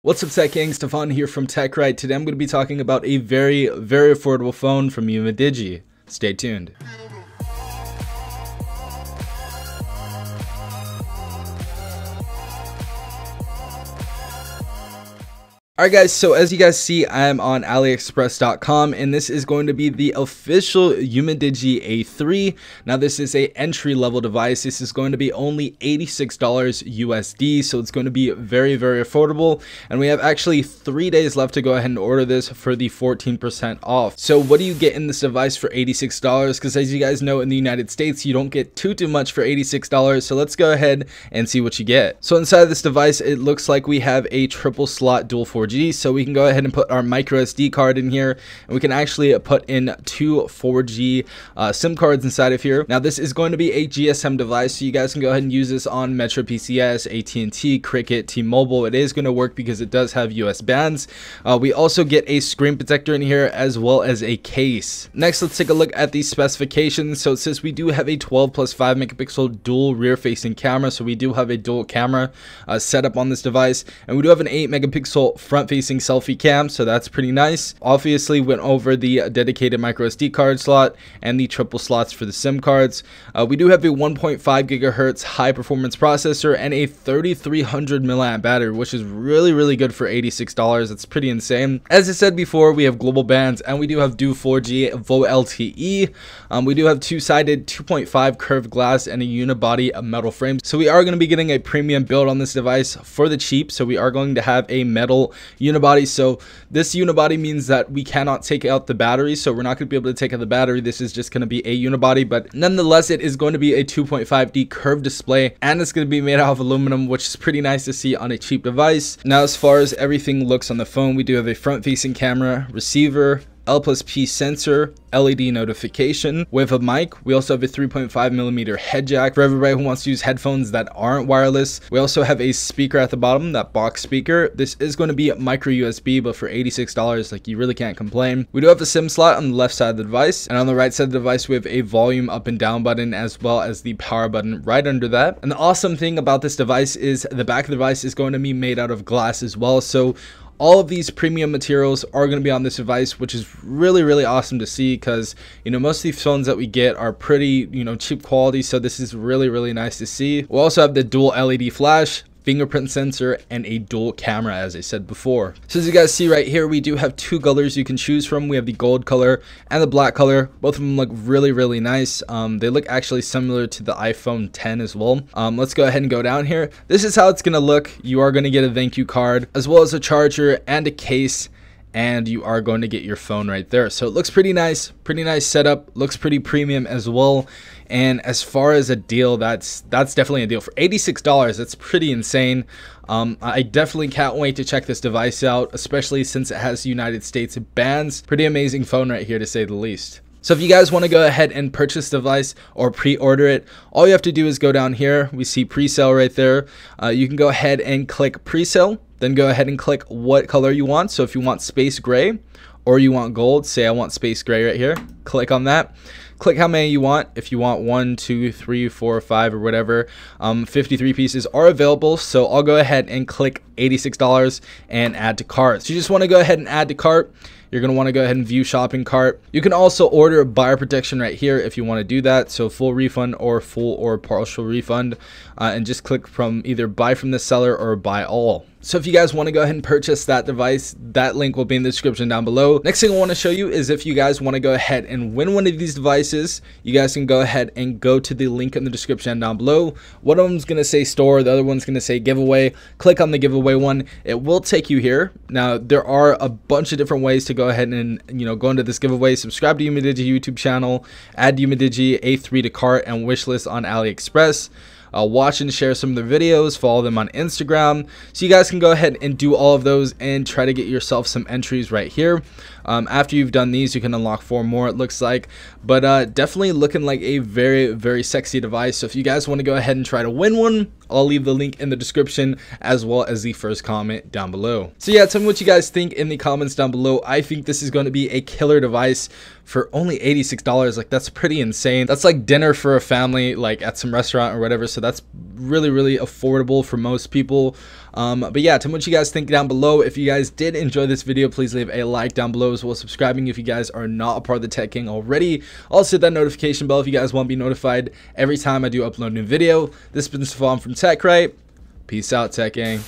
What's up, Tech Gang? Stefan here from TechRight. Today I'm going to be talking about a very affordable phone from UMIDIGI. Stay tuned. Alright guys, so as you guys see, I am on AliExpress.com and this is going to be the official UMIDIGI A3. Now this is a entry level device. This is going to be only $86 USD, so it's going to be very affordable, and we have actually 3 days left to go ahead and order this for the 14% off. So what do you get in this device for $86? Because as you guys know, in the United States you don't get too much for $86, so let's go ahead and see what you get. So inside of this device, it looks like we have a triple slot dual 4G, so we can go ahead and put our micro SD card in here, and we can actually put in two 4G SIM cards inside of here. Now this is going to be a GSM device, so you guys can go ahead and use this on Metro PCS, AT&T, Cricket, T-Mobile. It is going to work because it does have US bands. We also get a screen protector in here as well as a case. Next, let's take a look at the specifications. So it says we do have a 12 plus 5 megapixel dual rear facing camera, so we do have a dual camera setup on this device, and we do have an 8 megapixel front facing selfie cam, so that's pretty nice. Obviously went over the dedicated micro SD card slot and the triple slots for the SIM cards. We do have a 1.5 gigahertz high performance processor and a 3300 milliamp battery, which is really good for $86. It's pretty insane. As I said before, we have global bands and we do have dual 4G VoLTE. We do have two-sided 2.5 curved glass and a unibody metal frame, so we are going to be getting a premium build on this device for the cheap. So we are going to have a metal unibody. So this unibody means that we cannot take out the battery, so we're not going to be able to take out the battery. This is just going to be a unibody, but nonetheless it is going to be a 2.5D curved display, and it's going to be made out of aluminum, which is pretty nice to see on a cheap device. Now as far as everything looks on the phone, we do have a front facing camera, receiver, L+P sensor, LED notification. We have a mic. We also have a 3.5mm head jack for everybody who wants to use headphones that aren't wireless. We also have a speaker at the bottom, that box speaker. This is going to be micro USB, but for $86, like, you really can't complain. We do have a SIM slot on the left side of the device, and on the right side of the device we have a volume up and down button as well as the power button right under that. And the awesome thing about this device is the back of the device is going to be made out of glass as well, so all of these premium materials are going to be on this device, which is really awesome to see, because most of these phones that we get are pretty cheap quality, so this is really nice to see. We also have the dual LED flash, fingerprint sensor, and a dual camera, as I said before. So as you guys see right here, we do have two colors you can choose from. We have the gold color and the black color. Both of them look really nice. They look actually similar to the iPhone 10 as well. Let's go ahead and go down here. This is how it's gonna look. You are gonna get a thank you card as well as a charger and a case, and you are going to get your phone right there. So it looks pretty nice setup, looks pretty premium as well. And as far as a deal, that's definitely a deal for $86. That's pretty insane. I definitely can't wait to check this device out, especially since it has United States bands. Pretty amazing phone right here, to say the least. So if you guys want to go ahead and purchase the device or pre-order it, all you have to do is go down here. We see pre-sale right there. You can go ahead and click pre-sale, then go ahead and click what color you want. So if you want space gray or you want gold, say I want space gray right here, click on that. Click how many you want. If you want 1, 2, 3, 4, 5 or whatever, 53 pieces are available. So I'll go ahead and click $86 and add to cart. So you just want to go ahead and add to cart. You're going to want to go ahead and view shopping cart. You can also order buyer protection right here if you want to do that. So full refund or full or partial refund, and just click from either buy from the seller or buy all. So if you guys want to go ahead and purchase that device, that link will be in the description down below. Next thing I want to show you is if you guys want to go ahead and win one of these devices, you guys can go ahead and go to the link in the description down below. One of them is going to say store, the other one's going to say giveaway. Click on the giveaway one. It will take you here. Now there are a bunch of different ways to go ahead and go into this giveaway. Subscribe to UMIDIGI YouTube channel, add UMIDIGI A3 to cart and wishlist on AliExpress. Watch and share some of their videos, follow them on Instagram, so you guys can go ahead and do all of those and try to get yourself some entries right here. After you've done these, you can unlock 4 more, it looks like, but definitely looking like a very sexy device. So if you guys want to go ahead and try to win one, I'll leave the link in the description as well as the first comment down below. So yeah, tell me what you guys think in the comments down below. I think this is going to be a killer device for only $86. Like, that's pretty insane. That's like dinner for a family, like at some restaurant or whatever. So that's really affordable for most people. But yeah, tell me what you guys think down below. If you guys did enjoy this video, please leave a like down below, as well as subscribing if you guys are not a part of the Tech Gang already. Also hit that notification bell if you guys want to be notified every time I do upload a new video. This has been Stefan from TechRight. Peace out, Tech Gang.